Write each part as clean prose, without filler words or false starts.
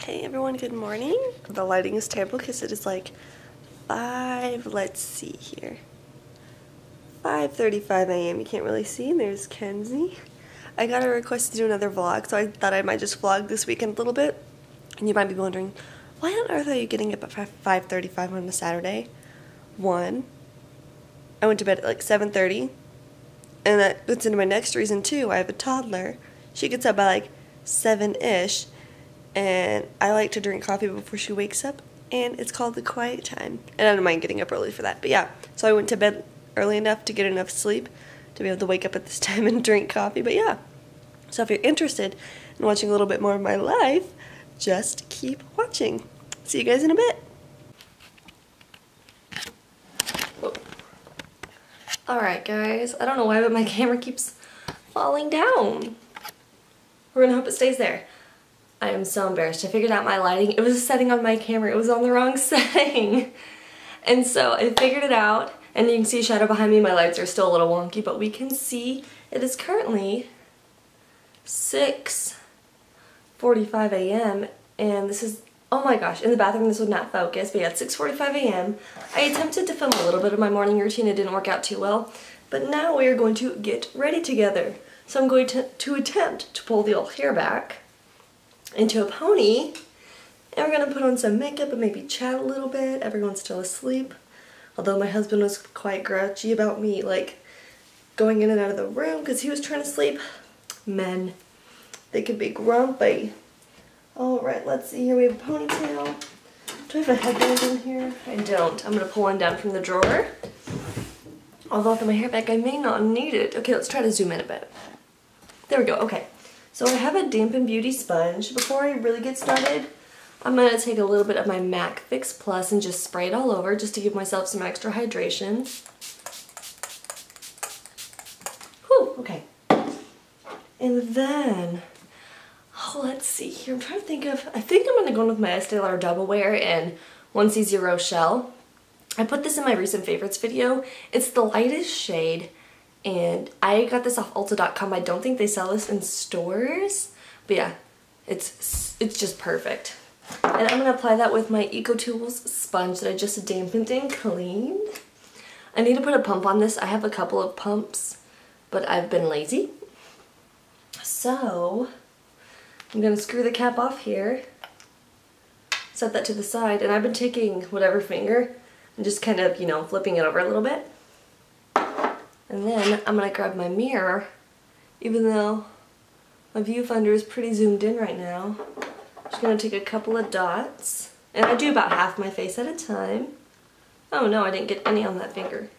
Hey everyone, good morning. The lighting is terrible because it is like 5:35 a.m. You can't really see, and there's Kenzie. I got a request to do another vlog, so I thought I might just vlog this weekend a little bit. And you might be wondering, why on earth are you getting up at 5:35 on a Saturday? One, I went to bed at like 7:30, and that gets into my next reason too. I have a toddler. She gets up by like 7-ish. And I like to drink coffee before she wakes up, and it's called the quiet time. And I don't mind getting up early for that, but yeah. So I went to bed early enough to get enough sleep to be able to wake up at this time and drink coffee, but yeah. So if you're interested in watching a little bit more of my life, just keep watching. See you guys in a bit. Alright guys, I don't know why, but my camera keeps falling down. We're gonna hope it stays there. I am so embarrassed. I figured out my lighting. It was a setting on my camera. It was on the wrong setting. And so I figured it out. And you can see a shadow behind me. My lights are still a little wonky, but we can see it is currently 6:45 a.m. And this is, oh my gosh, in the bathroom this would not focus. But yeah, it's 6:45 a.m. I attempted to film a little bit of my morning routine. It didn't work out too well. But now we are going to get ready together. So I'm going to attempt to pull the old hair back into a pony, and we're gonna put on some makeup and maybe chat a little bit. Everyone's still asleep, although my husband was quite grouchy about me like going in and out of the room because he was trying to sleep. Men, they can be grumpy. Alright, let's see here. We have a ponytail. Do I have a headband in here? I don't. I'm gonna pull one down from the drawer. Although with my hair back I may not need it. Okay, let's try to zoom in a bit. There we go. Okay. So I have a Dampen Beauty sponge. Before I really get started, I'm going to take a little bit of my MAC Fix Plus and just spray it all over just to give myself some extra hydration. Whew, okay. And then, oh, let's see here. I'm trying to think of, I think I'm going to go in with my Estee Lauder Double Wear in 1C0 Rochelle. I put this in my recent favorites video. It's the lightest shade. And I got this off Ulta.com. I don't think they sell this in stores. But yeah, it's just perfect. And I'm going to apply that with my EcoTools sponge that I just dampened and cleaned. I need to put a pump on this. I have a couple of pumps, but I've been lazy. So I'm going to screw the cap off here. Set that to the side. And I've been taking whatever finger and just kind of, you know, flipping it over a little bit. And then I'm going to grab my mirror, even though my viewfinder is pretty zoomed in right now. I'm just going to take a couple of dots, and I do about half my face at a time. Oh no, I didn't get any on that finger.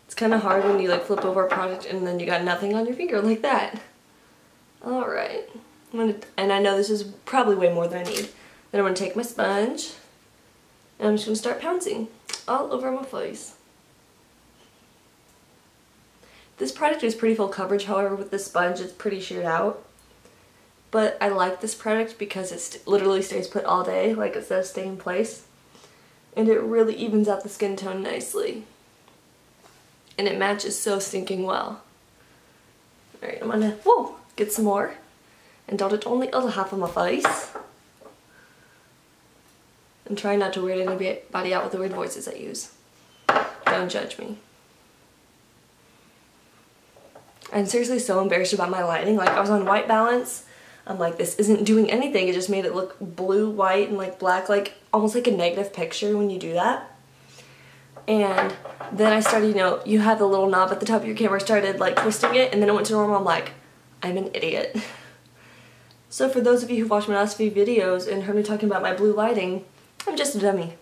It's kind of hard when you like flip over a product and then you got nothing on your finger like that. Alright, and I know this is probably way more than I need. Then I'm going to take my sponge, and I'm just going to start pouncing all over my face. This product is pretty full coverage, however with this sponge it's pretty sheared out. But I like this product because it literally stays put all day, like it says stay in place. And it really evens out the skin tone nicely. And it matches so stinking well. Alright, I'm gonna get some more and dot it on the other half of my face. And try not to weird anybody out with the weird voices I use. Don't judge me. I'm seriously so embarrassed about my lighting. Like, I was on white balance. I'm like, this isn't doing anything. It just made it look blue, white, and like black, like almost like a negative picture when you do that. And then I started, you know, you have the little knob at the top of your camera, started like twisting it, and then it went to normal. I'm like, I'm an idiot. So for those of you who've watched my last few videos and heard me talking about my blue lighting, I'm just a dummy.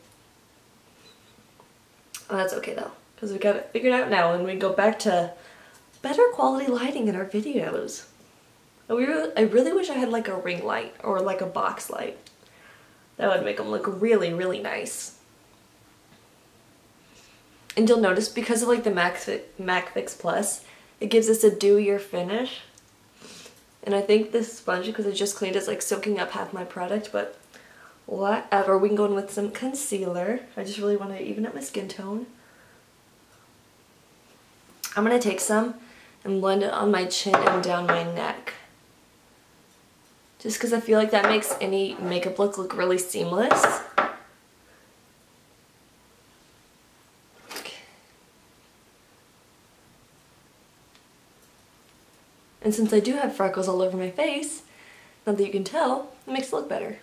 Oh, that's okay though, because we got it figured out now, and we go back to better quality lighting in our videos. I really wish I had like a ring light or like a box light. That would make them look really, really nice. And you'll notice because of like the MAC Fix Plus, it gives us a dewier finish. And I think this sponge, because I just cleaned it, is like soaking up half my product, but whatever. We can go in with some concealer. I just really want to even up my skin tone. I'm going to take some and blend it on my chin and down my neck just because I feel like that makes any makeup look really seamless. Okay. And since I do have freckles all over my face, not that you can tell, it makes it look better.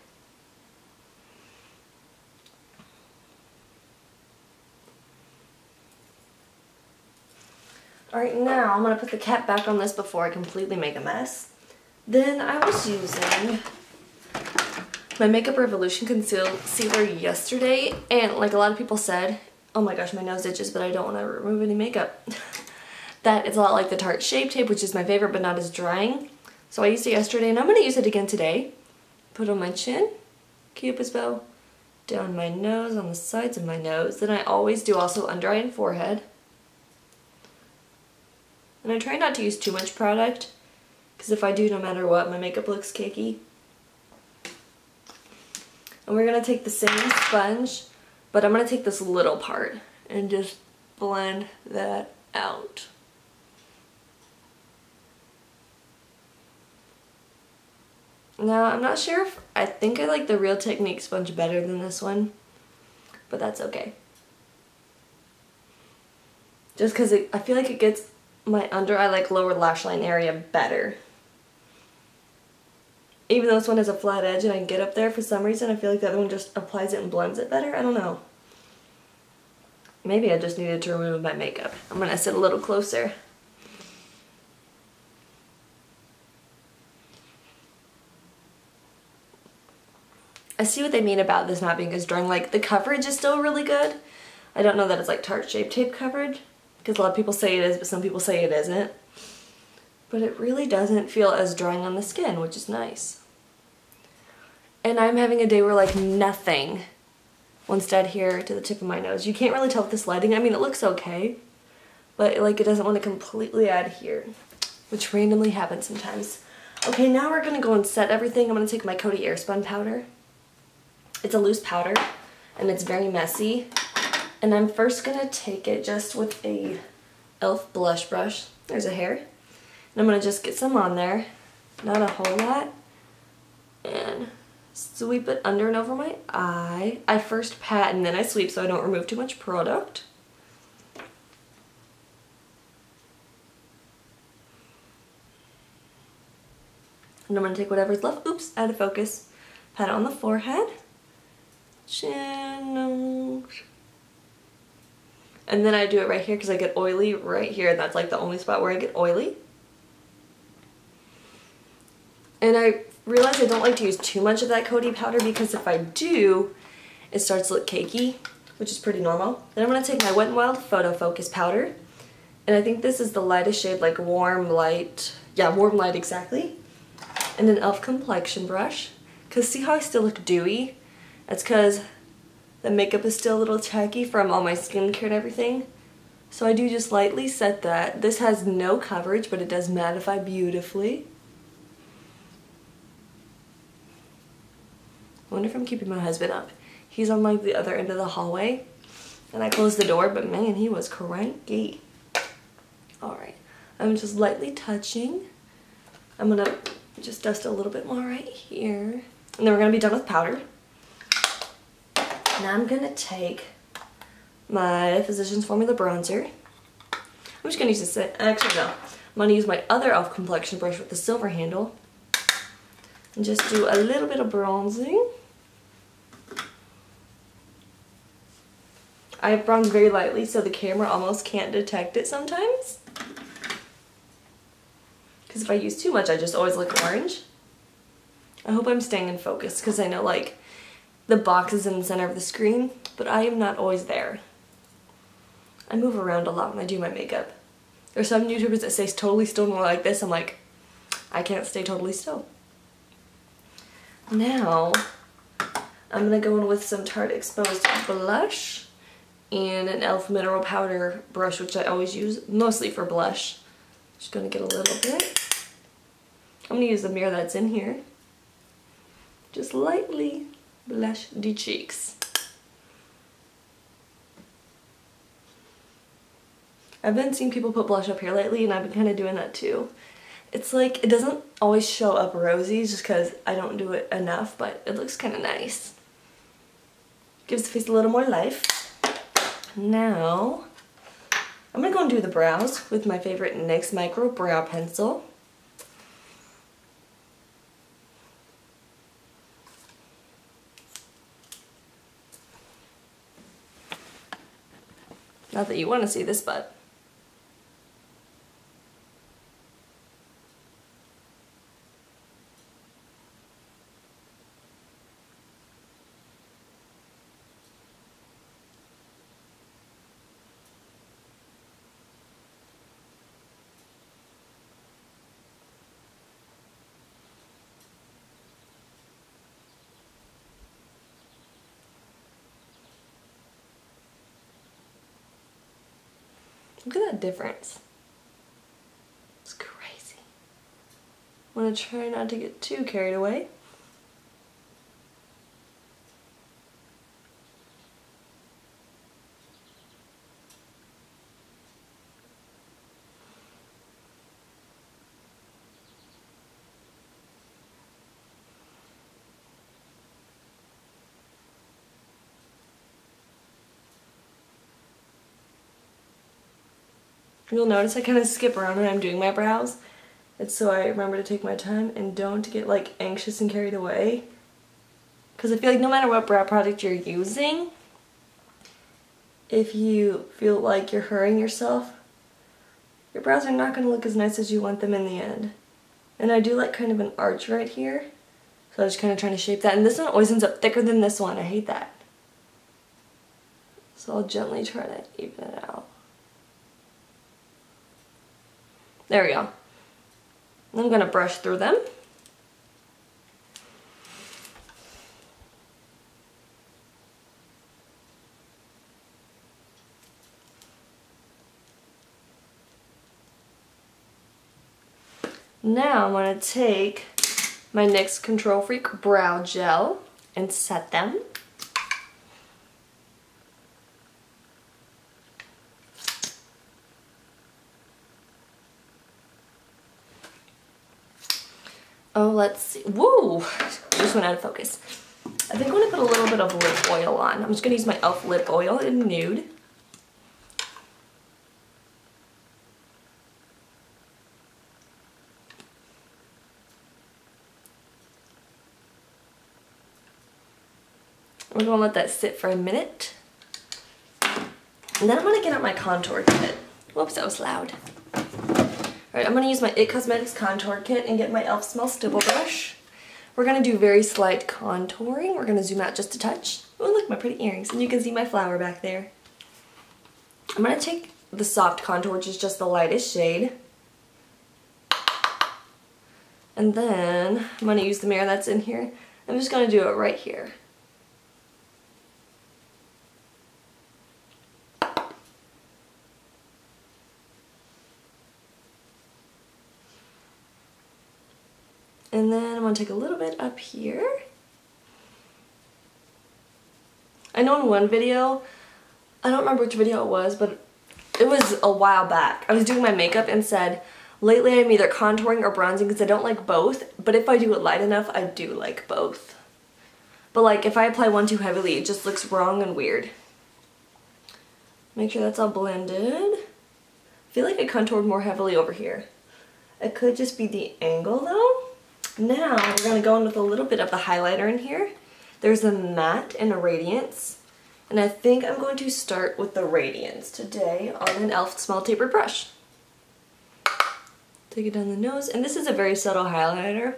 Alright, now I'm going to put the cap back on this before I completely make a mess. Then I was using my Makeup Revolution concealer yesterday, and like a lot of people said, oh my gosh, my nose itches, but I don't want to remove any makeup. That it's a lot like the Tarte Shape Tape, which is my favorite but not as drying. So I used it yesterday, and I'm going to use it again today. Put on my chin, Cupid's bow, down my nose, on the sides of my nose. Then I always do also under eye and forehead. And I try not to use too much product, because if I do, no matter what, my makeup looks cakey. And we're going to take the same sponge, but I'm going to take this little part and just blend that out. Now, I'm not sure if, I think I like the Real Technique sponge better than this one, but that's okay. Just because I feel like it gets my under eye, like lower lash line area better. Even though this one has a flat edge and I can get up there, for some reason I feel like the other one just applies it and blends it better. I don't know. Maybe I just needed to remove my makeup. I'm going to sit a little closer. I see what they mean about this not being as drying. Like, the coverage is still really good. I don't know that it's like Tarte Shape Tape coverage, because a lot of people say it is, but some people say it isn't. But it really doesn't feel as drying on the skin, which is nice. And I'm having a day where like nothing wants to adhere to the tip of my nose. You can't really tell with this lighting. I mean, it looks okay, but like it doesn't want to completely adhere, which randomly happens sometimes. Okay, now we're gonna go and set everything. I'm gonna take my Coty Airspun powder. It's a loose powder, and it's very messy. And I'm first gonna take it just with a e.l.f. blush brush. There's a hair. And I'm gonna just get some on there, not a whole lot, and sweep it under and over my eye. I first pat and then I sweep so I don't remove too much product. And I'm gonna take whatever's left, oops, out of focus, pat it on the forehead, chin, nose. And then I do it right here because I get oily right here, and that's like the only spot where I get oily. And I realize I don't like to use too much of that Coty powder, because if I do, it starts to look cakey, which is pretty normal. Then I'm going to take my Wet n Wild Photo Focus powder, and I think this is the lightest shade, like warm light. Yeah, warm light exactly. And an e.l.f. complexion brush, because see how I still look dewy? That's because the makeup is still a little tacky from all my skincare and everything. So I do just lightly set that. This has no coverage, but it does mattify beautifully. I wonder if I'm keeping my husband up. He's on like the other end of the hallway, and I closed the door, but man, he was cranky. Alright, I'm just lightly touching. I'm gonna just dust a little bit more right here. And then we're gonna be done with powder. Now I'm gonna take my Physicians Formula bronzer. I'm just gonna use this, actually no. I'm gonna use my other e.l.f. complexion brush with the silver handle and just do a little bit of bronzing. I bronze very lightly so the camera almost can't detect it sometimes. Because if I use too much, I just always look orange. I hope I'm staying in focus, because I know like the box is in the center of the screen, but I am not always there. I move around a lot when I do my makeup. There's some YouTubers that stay totally still more like this. I'm like, I can't stay totally still. Now, I'm going to go in with some Tarte Exposed blush and an e.l.f. mineral powder brush, which I always use mostly for blush. Just going to get a little bit. I'm going to use the mirror that's in here. Just lightly blush the cheeks. I've been seeing people put blush up here lately, and I've been kind of doing that too. It's like, it doesn't always show up rosy just because I don't do it enough, but it looks kind of nice. Gives the face a little more life. Now, I'm going to go and do the brows with my favorite NYX Micro Brow Pencil. Not that you want to see this, but look at that difference. It's crazy. I'm going to try not to get too carried away. You'll notice I kind of skip around when I'm doing my brows. It's so I remember to take my time and don't get like anxious and carried away. Because I feel like no matter what brow product you're using, if you feel like you're hurrying yourself, your brows are not going to look as nice as you want them in the end. And I do like kind of an arch right here. So I was just kind of trying to shape that. And this one always ends up thicker than this one. I hate that. So I'll gently try to even it out. There we go. I'm going to brush through them. Now I'm going to take my NYX Control Freak Brow Gel and set them. Oh, let's see. Woo! Just went out of focus. I think I'm going to put a little bit of lip oil on. I'm just going to use my e.l.f. lip oil in nude. We're going to let that sit for a minute. And then I'm going to get out my contour kit. Whoops, that was loud. Alright, I'm going to use my IT Cosmetics contour kit and get my e.l.f. Smell Stipple brush. We're going to do very slight contouring. We're going to zoom out just a touch. Oh, look, my pretty earrings. And you can see my flower back there. I'm going to take the soft contour, which is just the lightest shade. And then I'm going to use the mirror that's in here. I'm just going to do it right here. And then I'm going to take a little bit up here. I know in one video, I don't remember which video it was, but it was a while back. I was doing my makeup and said, lately I'm either contouring or bronzing because I don't like both, but if I do it light enough, I do like both. But like if I apply one too heavily, it just looks wrong and weird. Make sure that's all blended. I feel like I contoured more heavily over here. It could just be the angle though. Now we're going to go in with a little bit of the highlighter in here. There's a matte and a radiance. And I think I'm going to start with the radiance today on an e.l.f. Small Tapered brush. Take it down the nose. And this is a very subtle highlighter,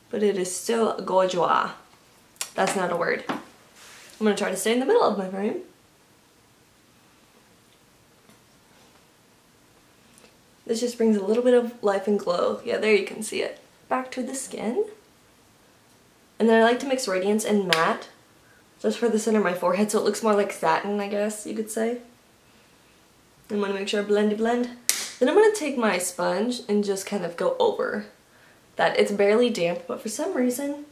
but it is still gorgeous. That's not a word. I'm going to try to stay in the middle of my frame. This just brings a little bit of life and glow. Yeah, there you can see it. Back to the skin. And then I like to mix radiance and matte just for the center of my forehead so it looks more like satin, I guess you could say. I'm going to make sure I blend. Then I'm going to take my sponge and just kind of go over that. It's barely damp, but for some reason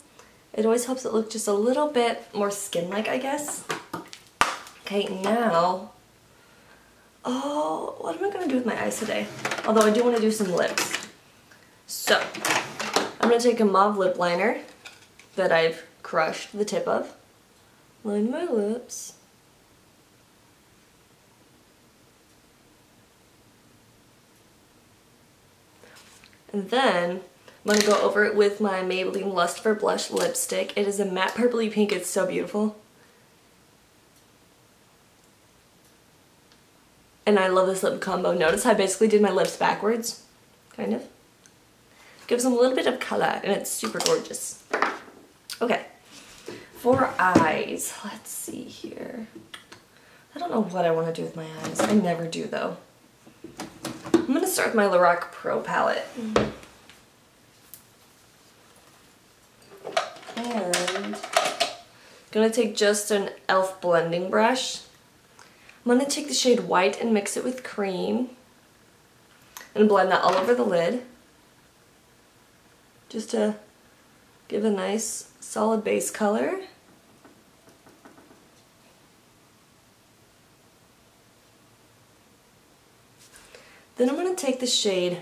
it always helps it look just a little bit more skin-like, I guess. Okay, now, oh, what am I going to do with my eyes today? Although I do want to do some lips. So, I'm going to take a mauve lip liner that I've crushed the tip of, line my lips, and then I'm going to go over it with my Maybelline Lust for Blush lipstick. It is a matte purpley pink. It's so beautiful. And I love this lip combo. Notice how I basically did my lips backwards, kind of. Gives them a little bit of color, and it's super gorgeous. Okay, for eyes, let's see here. I don't know what I want to do with my eyes. I never do, though. I'm going to start with my Lorac Pro palette. And I'm going to take just an e.l.f. blending brush. I'm going to take the shade White and mix it with cream and blend that all over the lid just to give a nice solid base color. Then I'm going to take the shade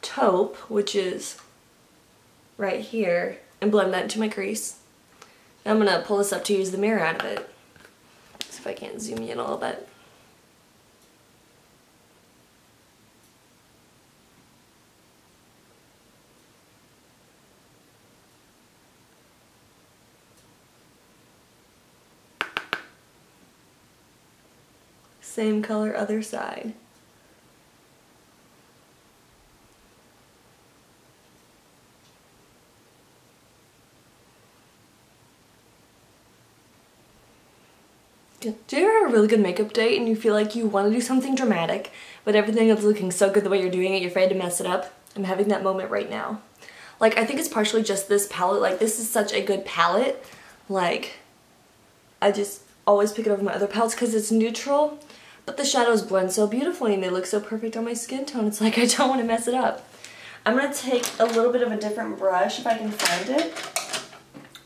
Taupe, which is right here, and blend that into my crease. And I'm going to pull this up to use the mirror out of it. See if I can't zoom in a little bit. Same color, other side. Do you ever have a really good makeup day and you feel like you want to do something dramatic, but everything is looking so good the way you're doing it, you're afraid to mess it up? I'm having that moment right now. Like, I think it's partially just this palette. Like, this is such a good palette. Like, I just always pick it over my other palettes because it's neutral, but the shadows blend so beautifully and they look so perfect on my skin tone. It's like I don't want to mess it up. I'm going to take a little bit of a different brush if I can find it.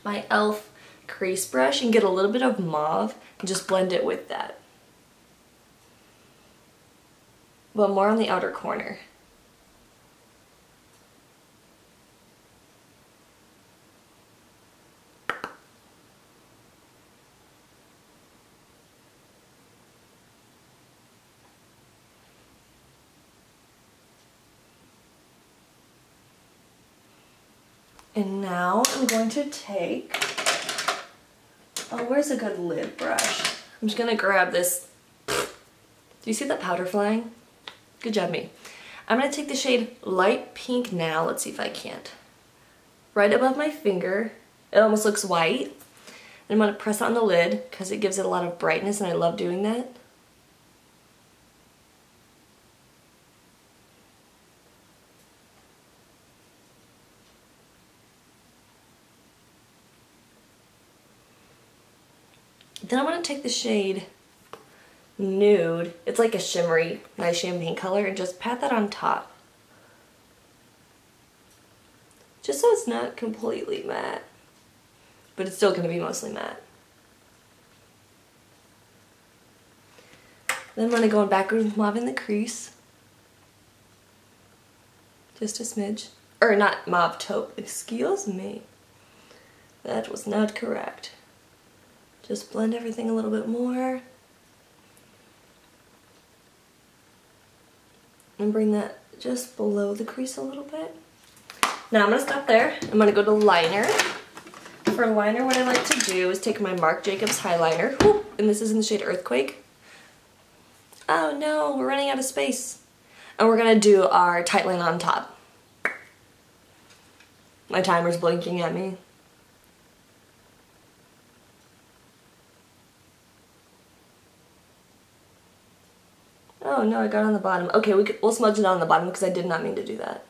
My e.l.f. crease brush, and get a little bit of mauve and just blend it with that. But more on the outer corner. And now I'm going to take, oh, where's a good lid brush? I'm just gonna grab this. Do you see that powder flying? Good job, me. I'm gonna take the shade Light Pink Now. Let's see if I can't. Right above my finger. It almost looks white. And I'm gonna press it on the lid because it gives it a lot of brightness and I love doing that. Then I'm going to take the shade Nude. It's like a shimmery, nice champagne color, and just pat that on top. Just so it's not completely matte, but it's still going to be mostly matte. Then I'm going to go in backwards with mauve in the crease. Just a smidge. Or not mauve, taupe. Excuse me. That was not correct. Just blend everything a little bit more. And bring that just below the crease a little bit. Now I'm going to stop there. I'm going to go to liner. For liner, what I like to do is take my Marc Jacobs highliner. Whoop, and this is in the shade Earthquake. Oh no, we're running out of space. And we're going to do our tight line on top. My timer's blinking at me. Oh no, I got it on the bottom. Okay, we'll smudge it on the bottom because I did not mean to do that.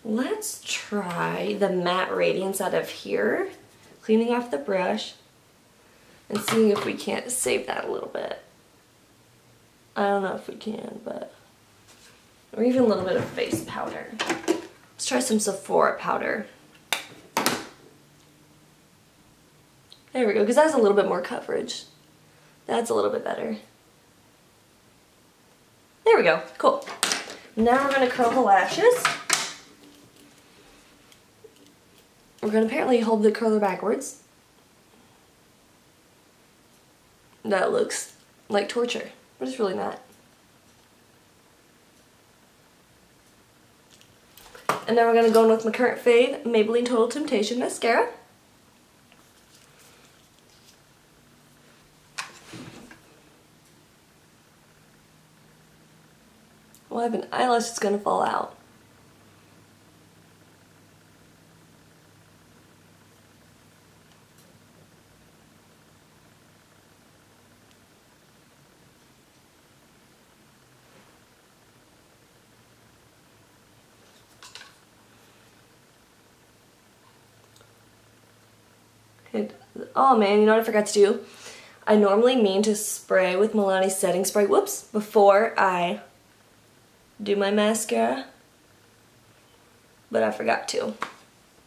Let's try the matte radiance out of here. Cleaning off the brush and seeing if we can't save that a little bit. I don't know if we can, but... Or even a little bit of face powder. Let's try some Sephora powder. There we go, because that has a little bit more coverage. That's a little bit better. There we go, cool. Now we're going to curl the lashes. We're going to apparently hold the curler backwards. That looks like torture, but it's really not. And then we're going to go in with my current fave, Maybelline Total Temptation Mascara. Well, I have an eyelash that's going to fall out. Oh man, you know what I forgot to do? I normally mean to spray with Milani's setting spray, whoops, before I do my mascara, but I forgot to.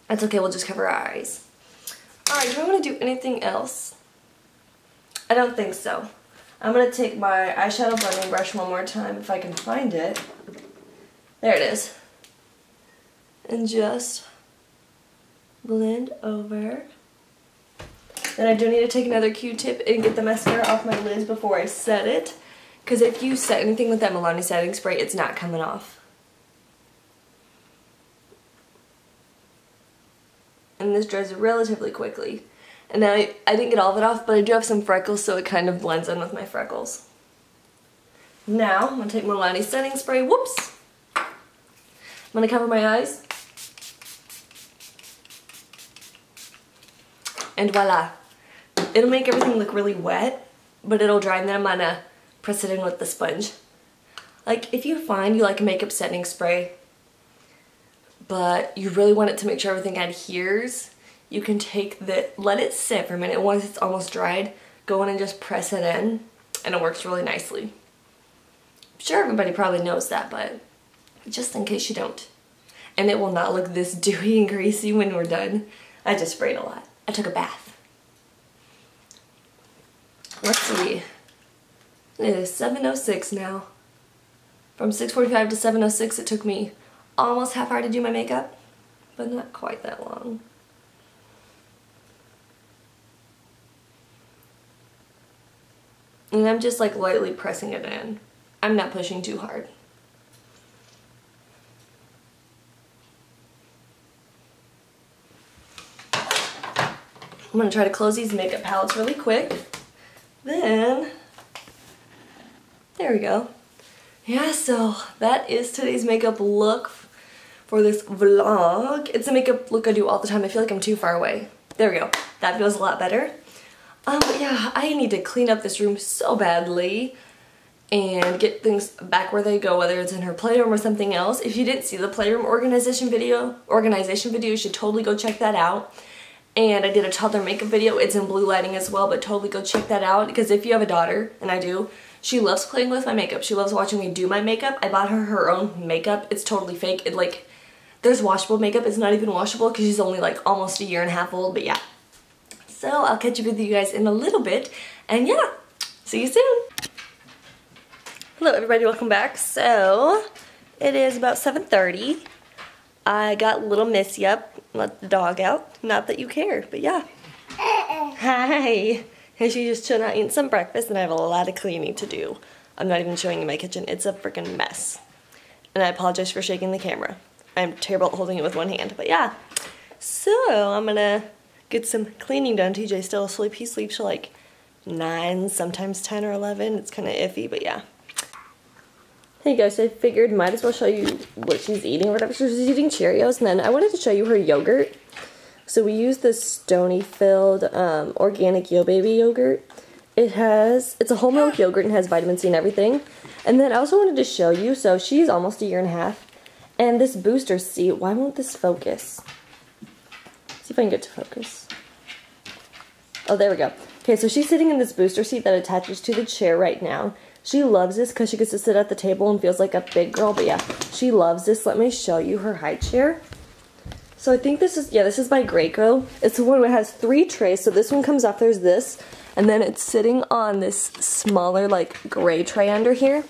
That's okay, we'll just cover our eyes. Alright, do I want to do anything else? I don't think so. I'm going to take my eyeshadow blending brush one more time if I can find it. There it is. And just blend over. Then I do need to take another Q-tip and get the mascara off my lids before I set it. Because if you set anything with that Milani setting spray, it's not coming off. And this dries relatively quickly. And now I didn't get all of it off, but I do have some freckles, so it kind of blends in with my freckles. Now, I'm going to take Milani's setting spray. Whoops! I'm going to cover my eyes. And voila. It'll make everything look really wet, but it'll dry, and then I'm going to press it in with the sponge. Like, if you find you like a makeup setting spray, but you really want it to make sure everything adheres, you can let it sit for a minute. Once it's almost dried, go in and just press it in, and it works really nicely. I'm sure everybody probably knows that, but just in case you don't. And it will not look this dewy and greasy when we're done. I just sprayed a lot. I took a bath. Let's see. It is 7:06 now. From 6:45 to 7:06, it took me almost half hour to do my makeup, but not quite that long. And I'm just like lightly pressing it in. I'm not pushing too hard. I'm going to try to close these makeup palettes really quick. Then, there we go. Yeah, so that is today's makeup look for this vlog. It's a makeup look I do all the time. I feel like I'm too far away. There we go. That feels a lot better. Yeah, I need to clean up this room so badly and get things back where they go, whether it's in her playroom or something else. If you didn't see the playroom organization video, you should totally go check that out. And I did a toddler makeup video. It's in blue lighting as well, but totally go check that out, because if you have a daughter, and I do, she loves playing with my makeup. She loves watching me do my makeup. I bought her own makeup. It's totally fake. There's washable makeup. It's not even washable because she's only like almost a year and a half old, but yeah. So I'll catch up with you guys in a little bit, and yeah, see you soon. Hello everybody, welcome back. So it is about 7:30. I got little Missy up, let the dog out. Not that you care, but yeah. Hi. And she's just chilling out eating some breakfast, and I have a lot of cleaning to do. I'm not even showing you my kitchen. It's a freaking mess. And I apologize for shaking the camera. I'm terrible at holding it with one hand, but yeah. So I'm gonna get some cleaning done. TJ's still asleep. He sleeps till like 9, sometimes 10 or 11. It's kind of iffy, but yeah. Hey guys, I figured might as well show you what she's eating or whatever. She's eating Cheerios, and then I wanted to show you her yogurt. So we use this Stony-filled organic Yo Baby yogurt. It's a whole milk yogurt and has vitamin C and everything. And then I also wanted to show you, so she's almost a year and a half, and this booster seat, why won't this focus? See if I can get to focus. Oh, there we go. Okay, so she's sitting in this booster seat that attaches to the chair right now. She loves this because she gets to sit at the table and feels like a big girl, but yeah, she loves this. Let me show you her high chair. So I think this is by Graco. It's the one that has 3 trays, so this one comes off, there's this, and then it's sitting on this smaller, like, gray tray under here.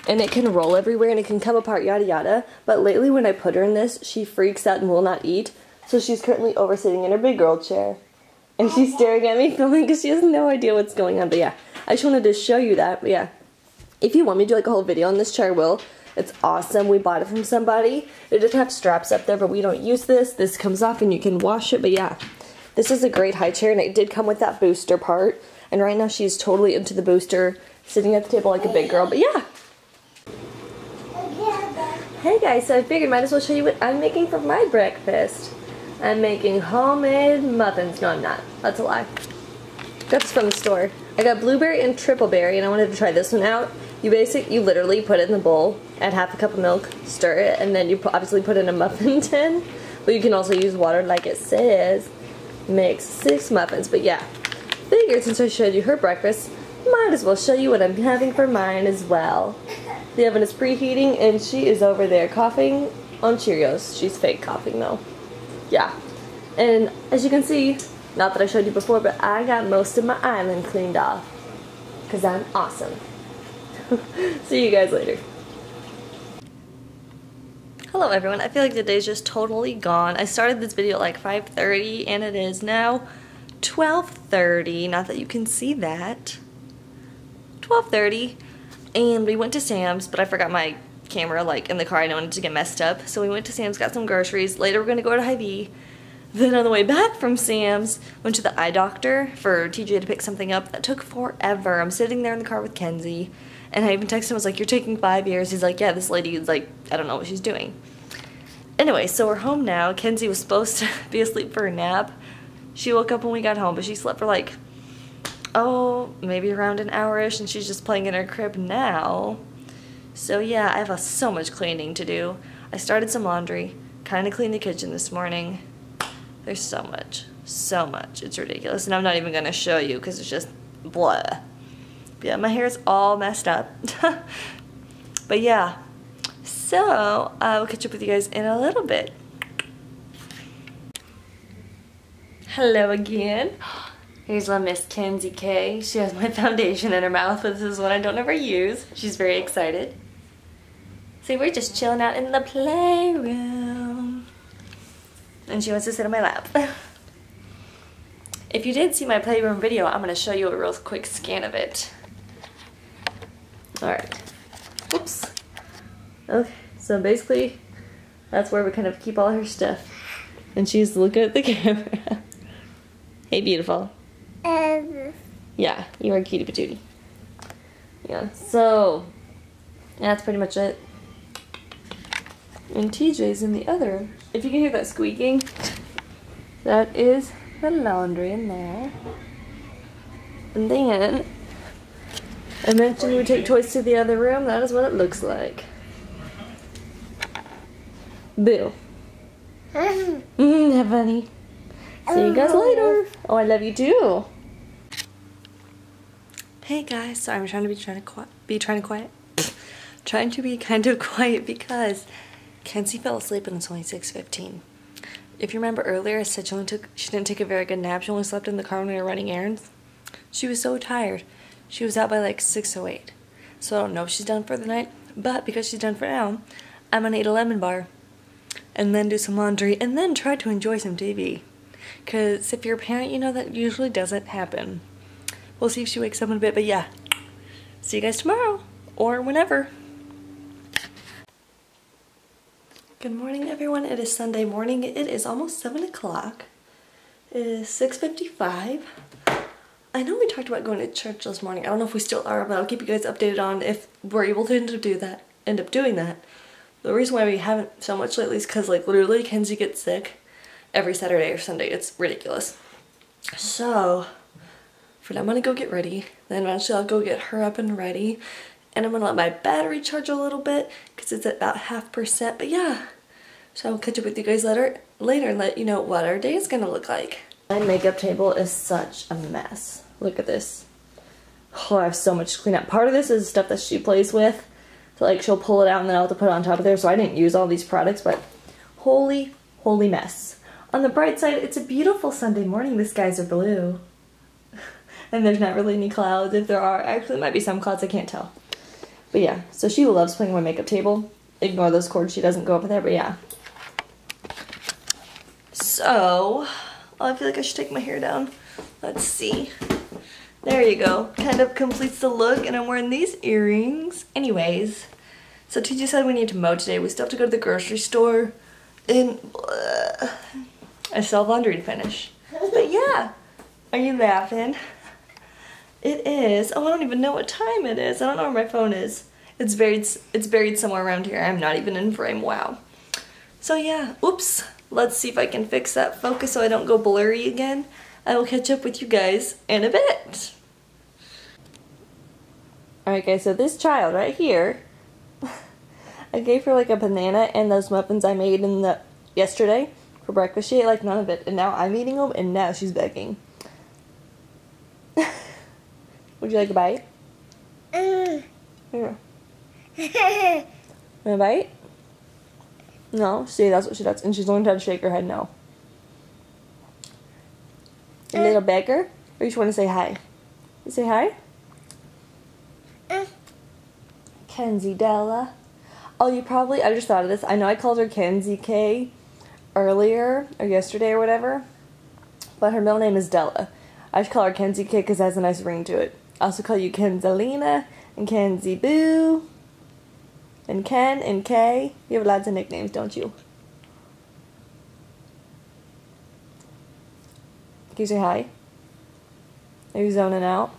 and it can roll everywhere and it can come apart, yada yada. But lately when I put her in this, she freaks out and will not eat. So she's currently over sitting in her big girl chair. And she's staring at me filming because she has no idea what's going on. But yeah, I just wanted to show you that. But yeah, if you want me to do like a whole video on this chair, I will. It's awesome. We bought it from somebody. It doesn't have straps up there, but we don't use this. This comes off and you can wash it. But yeah, this is a great high chair, and it did come with that booster part. And right now she's totally into the booster, sitting at the table like a big girl. But yeah. Hey guys, so I figured might as well show you what I'm making for my breakfast. I'm making homemade muffins. No, I'm not. That's a lie. Got this from the store. I got blueberry and triple berry, and I wanted to try this one out. You literally put it in the bowl, add half a cup of milk, stir it, and then you obviously put it in a muffin tin. But you can also use water like it says. Makes 6 muffins. But yeah, figured since I showed you her breakfast, might as well show you what I'm having for mine as well. The oven is preheating, and she is over there coughing on Cheerios. She's fake coughing though. Yeah, and as you can see, not that I showed you before, but I got most of my island cleaned off because I'm awesome. See you guys later. Hello everyone, I feel like the day's just totally gone. I started this video at like 5:30 and it is now 12:30, not that you can see that. 12:30, and we went to Sam's, but I forgot my camera like in the car. I didn't want it to get messed up, so we went to Sam's, got some groceries. Later we're gonna go to Hy-Vee. Then on the way back from Sam's, went to the eye doctor for TJ to pick something up. That took forever. I'm sitting there in the car with Kenzie, and I even texted him, I was like, you're taking 5 years. He's like, yeah, this lady is like, I don't know what she's doing. Anyway, so we're home now. Kenzie was supposed to be asleep for a nap. She woke up when we got home, but she slept for like, oh, maybe around an hour-ish, and she's just playing in her crib now. So yeah, I have so much cleaning to do. I started some laundry, kind of cleaned the kitchen this morning. There's so much, it's ridiculous, and I'm not even going to show you because it's just blah. But yeah, my hair's all messed up. But yeah, so I will catch up with you guys in a little bit. Hello again. Here's my Miss Kenzie K. She has my foundation in her mouth, but this is one I don't ever use. She's very excited. See, we're just chilling out in the playroom. And she wants to sit on my lap. If you did see my playroom video, I'm going to show you a real quick scan of it. Alright. Oops. Okay, so basically, that's where we kind of keep all her stuff. And she's looking at the camera. Hey, beautiful. Yeah, you are cutie patootie. Yeah, so that's pretty much it. And TJ's in the other. If you can hear that squeaking, that is the laundry in there. And then I mentioned we would take toys to the other room. That is what it looks like. Boo. Have funny. See you guys later. Oh, I love you too. Hey guys, sorry, I'm trying to be kind of quiet because Kenzie fell asleep and it's only 6:15. If you remember earlier, I said she didn't take a very good nap. She only slept in the car when we were running errands. She was so tired. She was out by like 6:08. So I don't know if she's done for the night, but because she's done for now, I'm gonna eat a lemon bar and then do some laundry and then try to enjoy some TV. Because if you're a parent, you know that usually doesn't happen. We'll see if she wakes up in a bit, but yeah. See you guys tomorrow or whenever. Good morning, everyone. It is Sunday morning. It is almost 7 o'clock. It is 6:55. I know we talked about going to church this morning. I don't know if we still are, but I'll keep you guys updated on if we're able to end up doing that. The reason why we haven't so much lately is because like literally Kenzie gets sick every Saturday or Sunday. It's ridiculous. So for now, I'm gonna go get ready. Then eventually I'll go get her up and ready. And I'm gonna let my battery charge a little bit because it's at about 0.5%. But yeah, so I'll catch up with you guys later and let you know what our day is gonna look like. My makeup table is such a mess. Look at this. Oh, I have so much to clean up. Part of this is stuff that she plays with. So like she'll pull it out and then I'll have to put it on top of there. So I didn't use all these products, but holy mess. On the bright side, it's a beautiful Sunday morning. The skies are blue. And there's not really any clouds. If there are, actually there might be some clouds, I can't tell. But yeah, so she loves playing on my makeup table. Ignore those cords, she doesn't go over there, but yeah. So, I feel like I should take my hair down. Let's see. There you go. Kind of completes the look, and I'm wearing these earrings. Anyways, so TJ said we need to mow today. We still have to go to the grocery store, and I still have laundry to finish. But yeah, are you laughing? It is. Oh, I don't even know what time it is. I don't know where my phone is. It's buried somewhere around here. I'm not even in frame. Wow. So yeah, oops. Let's see if I can fix that focus so I don't go blurry again. I will catch up with you guys in a bit. Alright guys, so this child right here, I gave her like a banana and those muffins I made yesterday for breakfast. She ate like none of it, and now I'm eating them, and now she's begging. Would you like a bite? Here. Want a bite? No? See, that's what she does. And she's learned how to shake her head no. A little beggar? Or you just want to say hi? You say hi? Kenzie Della. Oh, I just thought of this. I know I called her Kenzie K earlier, or yesterday or whatever. But her middle name is Della. I should call her Kenzie K because it has a nice ring to it. I also call you Kenzalina and Kenzie Boo. And Ken and Kay. You have lots of nicknames, don't you? Can you say hi? Are you zoning out?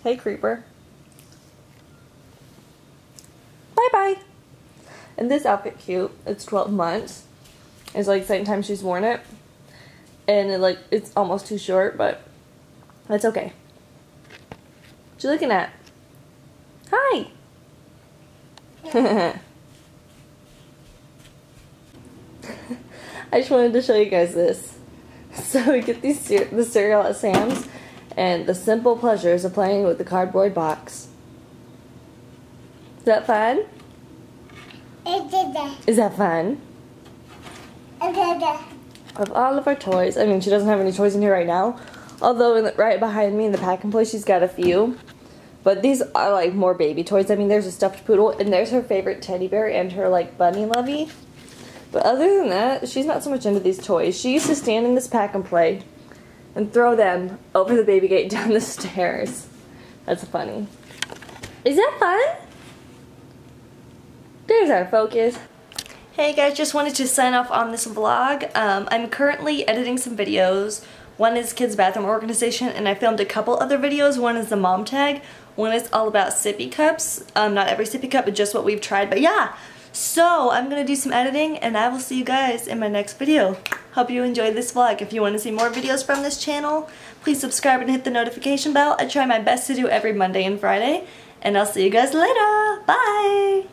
Hey, creeper. Bye-bye. And this outfit cute. It's 12 months. It's like the second time she's worn it. And it's almost too short, but that's okay. What you looking at? Hi. I just wanted to show you guys this. So we get the cereal at Sam's, and the simple pleasures of playing with the cardboard box. Is that fun? Is that fun? Of all of our toys, I mean, she doesn't have any toys in here right now. Although right behind me in the packing place, she's got a few. But these are like more baby toys. I mean, there's a stuffed poodle, and there's her favorite teddy bear and her like bunny lovey. But other than that, she's not so much into these toys. She used to stand in this pack and play and throw them over the baby gate down the stairs. That's funny. Is that fun? There's our focus. Hey guys, just wanted to sign off on this vlog. I'm currently editing some videos. One is kids bathroom organization, and I filmed a couple other videos. One is the mom tag. One is all about sippy cups. Not every sippy cup, but just what we've tried. But yeah, so I'm going to do some editing, and I will see you guys in my next video. Hope you enjoyed this vlog. If you want to see more videos from this channel, please subscribe and hit the notification bell. I try my best to do every Monday and Friday, and I'll see you guys later. Bye!